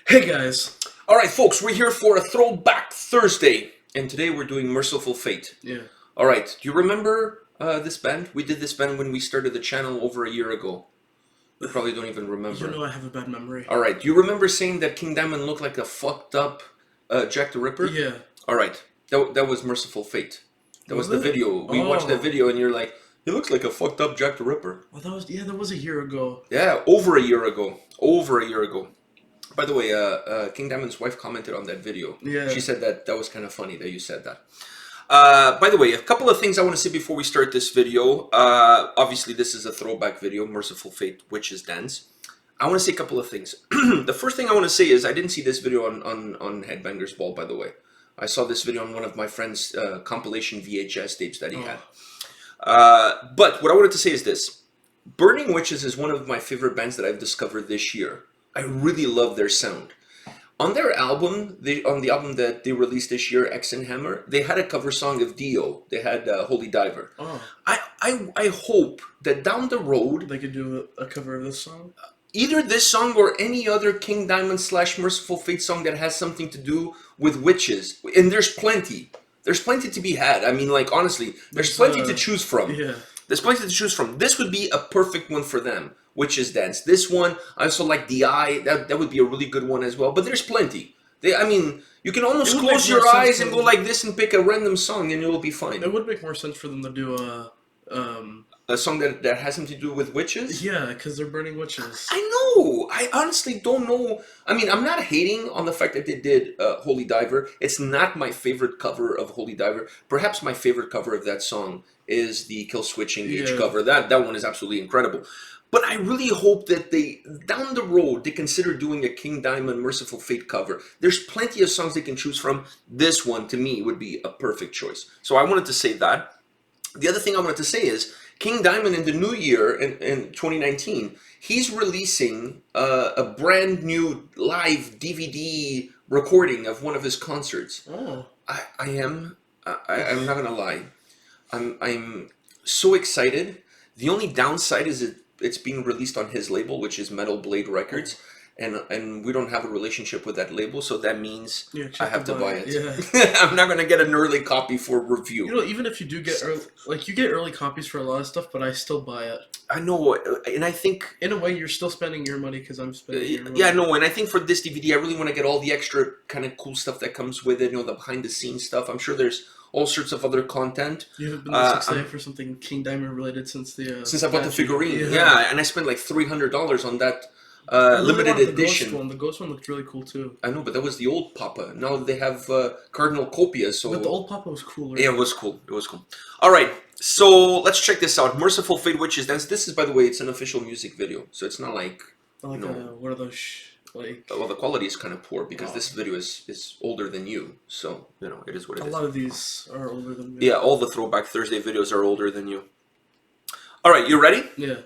Hey guys. Alright folks, we're here for a Throwback Thursday, and today we're doing Mercyful Fate. Yeah. Alright, do you remember this band? We did this band when we started the channel over a year ago. You probably don't even remember. You know I have a bad memory. Alright, do you remember saying that King Diamond looked like a fucked up Jack the Ripper? Yeah. Alright, that was Mercyful Fate. That was the it? video. We watched that video and you're like, he looks like a fucked up Jack the Ripper. Oh, that was a year ago. Yeah, over a year ago. Over a year ago. By the way, King Diamond's wife commented on that video. Yeah. She said that was kind of funny that you said that. By the way, a couple of things I want to say before we start this video. Obviously, this is a throwback video, Mercyful Fate, Witch's Dance. I want to say a couple of things. The first thing I want to say is I didn't see this video on Headbanger's Ball, by the way. I saw this video on one of my friend's compilation VHS tapes that he had. But what I wanted to say is this. Burning Witches is one of my favorite bands that I've discovered this year. I really love their sound. On their album, on the album that they released this year, X and Hammer, they had a cover song of Dio. They had Holy Diver. Oh. I hope that down the road they could do a cover of this song. Either this song or any other King Diamond / Mercyful Fate song that has something to do with witches. And there's plenty. There's plenty to be had. I mean, like, honestly, there's plenty to choose from. Yeah. There's plenty to choose from. This would be a perfect one for them. Witch's Dance. This one, I also like The Eye. That would be a really good one as well. But there's plenty. I mean, you can almost close your eyes and go like this and pick a random song and you'll be fine. It would make more sense for them to do a song that has something to do with witches? Yeah, because they're burning witches. I know! I honestly don't know. I mean, I'm not hating on the fact that they did Holy Diver. It's not my favorite cover of Holy Diver. Perhaps my favorite cover of that song is the Kill Switch Engage cover. That one is absolutely incredible. But I really hope that down the road, they consider doing a King Diamond Mercyful Fate cover. There's plenty of songs they can choose from. This one, to me, would be a perfect choice. So I wanted to say that. The other thing I wanted to say is, King Diamond in the new year, in 2019, he's releasing a brand new live DVD recording of one of his concerts. Oh. I'm not going to lie. I'm so excited. The only downside is it's being released on his label, which is Metal Blade Records, and we don't have a relationship with that label, so that means I have to buy it. Yeah. I'm not going to get an early copy for review. You know, even if you do get you get early copies for a lot of stuff, but I still buy it. I know, and I think in a way you're still spending your money because I'm spending your money. Yeah, no, and I think for this DVD, I really want to get all the extra kind of cool stuff that comes with it. You know, the behind the scenes stuff. I'm sure there's all sorts of other content. You haven't been this excited for something King Diamond related since I bought the figurine. Yeah, and I spent like $300 on that limited edition. The ghost one looked really cool too. I know, but that was the old Papa. Now they have Cardinal Copia. So, but the old Papa was cooler. Yeah, it was cool. It was cool. All right, so let's check this out. Mercyful Fate, Witch's Dance. This is, by the way, it's an official music video, so it's not like what are those well, the quality is kind of poor because this video is older than you, so it is what it is. A lot of these are older than me. Yeah, all the Throwback Thursday videos are older than you. All right, you ready? Yeah.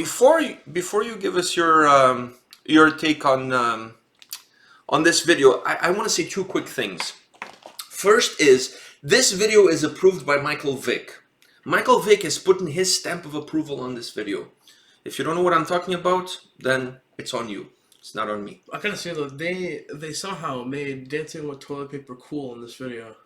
before you give us your take on this video, I want to say two quick things. First is, this video is approved by Michael Vick. Michael Vick is putting his stamp of approval on this video. If you don't know what I'm talking about, then it's on you. It's not on me. I gotta say though, they somehow made dancing with toilet paper cool in this video.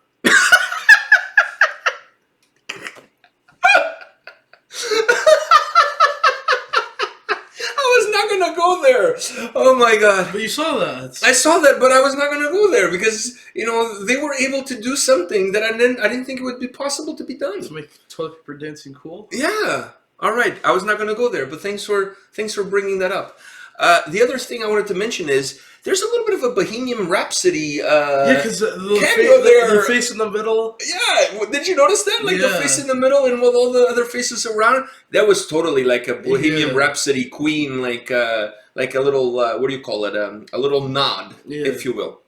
Go there. Oh my god. But you saw that. I saw that, but I was not going to go there because, you know, they were able to do something that I didn't think it would be possible to be done. To make toilet paper dancing cool? Yeah. All right. I was not going to go there, but thanks for bringing that up. The other thing I wanted to mention is there's a little bit of a Bohemian Rhapsody because the face in the middle. Yeah, did you notice that? Like the face in the middle and with all the other faces around. That was totally like a Bohemian Rhapsody Queen, like a little what do you call it? A little nod, if you will.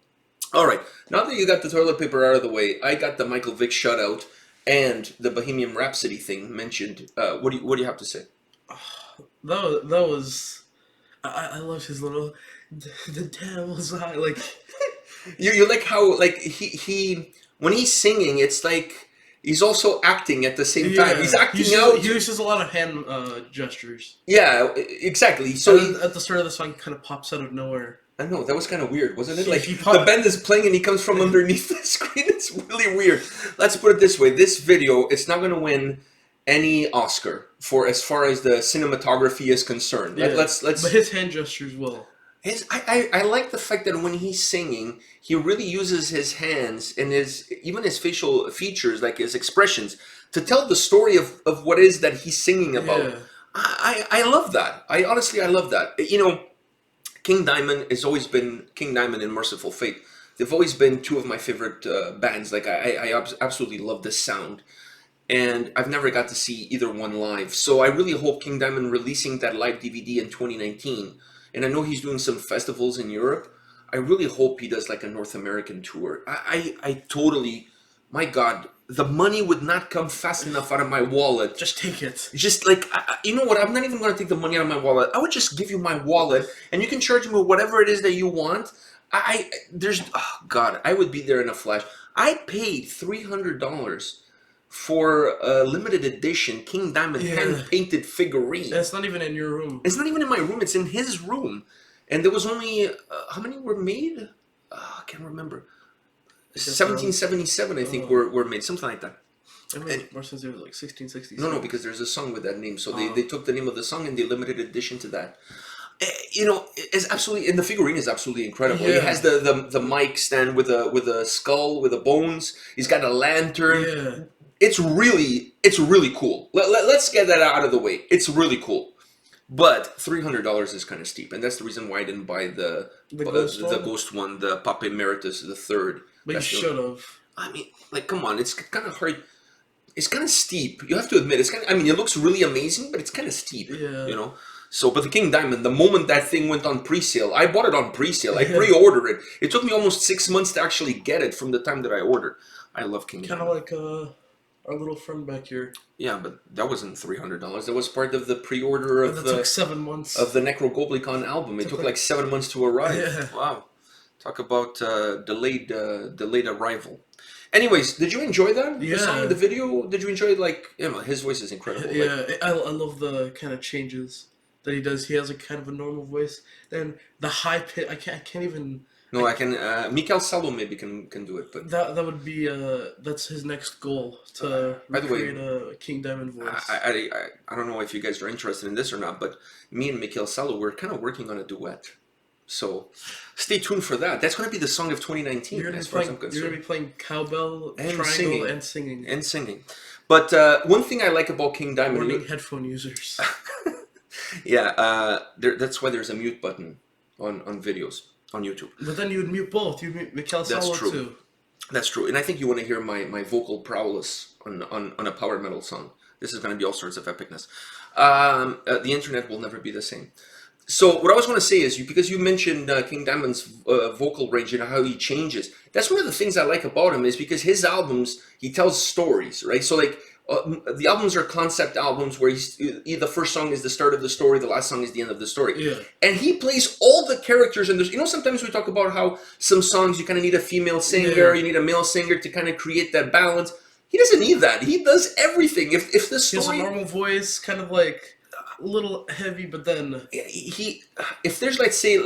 All right. Now that you got the toilet paper out of the way, I got the Michael Vick shutout and the Bohemian Rhapsody thing mentioned. What do you have to say? That was. I love his little the devil's eye, like you like how like he when he's singing, it's like he's also acting at the same time. He's acting out. He uses a lot of hand gestures. Yeah, exactly. So at the start of the song, he kind of pops out of nowhere. I know, that was kind of weird, wasn't it? Like the band is playing and he comes from underneath the screen. It's really weird. Let's put it this way: this video, it's not going to win any Oscar for as far as the cinematography is concerned. Yeah, let's. But his hand gestures will. I like the fact that when he's singing, he really uses his hands and even his facial features, like his expressions, to tell the story of what is that he's singing about. Yeah. I love that. I love that. You know, King Diamond has always been King Diamond and Mercyful Fate. They've always been two of my favorite bands. Like I absolutely love this sound. And I've never got to see either one live. So I really hope King Diamond releasing that live DVD in 2019. And I know he's doing some festivals in Europe. I really hope he does like a North American tour. I totally, my God, the money would not come fast enough out of my wallet. Just take it. Just like, you know what, I'm not even going to take the money out of my wallet. I would just give you my wallet and you can charge me whatever it is that you want. Oh God, I would be there in a flash. I paid $300 for a limited edition King Diamond hand-painted figurine. It's not even in your room. It's not even in my room. It's in his room. And there was only, how many were made? I can't remember. 1777, I think, were made. Something like that. More since it was like 1667. No, because there's a song with that name. So they took the name of the song and they limited edition to that. You know, it's absolutely, and the figurine is absolutely incredible. Yeah. He has the mic stand with a skull, with the bones. He's got a lantern. Yeah. It's really cool. Let's get that out of the way. It's really cool. But $300 is kind of steep, and that's the reason why I didn't buy the ghost one, the Pape Emeritus III. But you should have. I mean, like, come on, it's kind of hard. It's kind of steep. You have to admit, it's kind of. I mean, it looks really amazing, but it's kind of steep. Yeah. You know. So, but the King Diamond, the moment that thing went on pre-sale, I bought it on pre-sale. I pre-ordered it. It took me almost 6 months to actually get it from the time that I ordered. I love King Diamond. Kind of like our little friend back here. Yeah, but that wasn't $300. That was part of the pre-order of took 7 months of the Necrogoblicon album. It took like 7 months to arrive. Yeah. Wow, talk about delayed arrival. Anyways, did you enjoy that? Yeah. The song, the video. Did you enjoy it? Like, you know, his voice is incredible. Yeah, like, I love the kind of changes that he does. He has a kind of a normal voice. Then the high pitch. I can't even. No, I can. Mikael Salo maybe can do it, but that would be that's his next goal to recreate a King Diamond voice. I don't know if you guys are interested in this or not, but me and Mikael Salo, we're kind of working on a duet. So stay tuned for that. That's going to be the song of 2019. You're going to be playing cowbell, and triangle, singing. and singing. But one thing I like about King Diamond, warning headphone users. Yeah, that's why there's a mute button on videos on YouTube. But then you would mute both. You mute Mikael Salo too. That's true. And I think you want to hear my vocal prowess on a power metal song. This is going to be all sorts of epicness. The internet will never be the same. So what I was going to say is, because you mentioned King Diamond's vocal range and how he changes, that's one of the things I like about him, is because his albums, he tells stories, right? So like the albums are concept albums where the first song is the start of the story, the last song is the end of the story. Yeah. And he plays all the characters, and there's, you know, sometimes we talk about how some songs you kind of need a female singer, you need a male singer to kind of create that balance. He doesn't need that. He does everything. If the story, he has a normal voice, kind of like a little heavy, but then if there's, let's say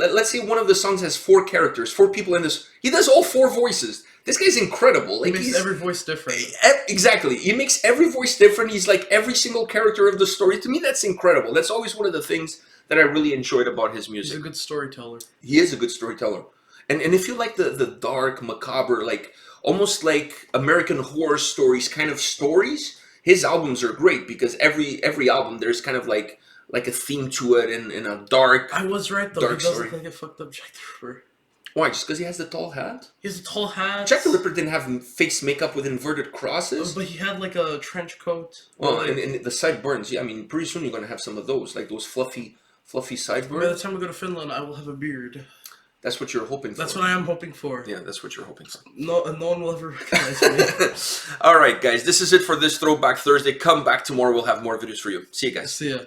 one of the songs has 4 characters, 4 people in this, he does all 4 voices. This guy's incredible. Like, he makes every voice different. Exactly. He makes every voice different. He's like every single character of the story. To me, that's incredible. That's always one of the things that I really enjoyed about his music. He's a good storyteller. He is a good storyteller. And if you like the dark, macabre, like almost like American Horror Stories kind of stories, his albums are great because every album there's kind of like a theme to it and a dark. I was right though. Dark he does story. look like a fucked up Jack the Ripper. Why? Just because he has the tall hat? He has a tall hat. Jack the Ripper didn't have face makeup with inverted crosses. But he had like a trench coat. Well, like, and the sideburns. Yeah, I mean, pretty soon you're going to have some of those, like those fluffy sideburns. by the time we go to Finland, I will have a beard. That's what you're hoping for. That's what I am hoping for. Yeah, that's what you're hoping for. No one will ever recognize me. All right, guys, this is it for this Throwback Thursday. Come back tomorrow. We'll have more videos for you. See you guys. See ya.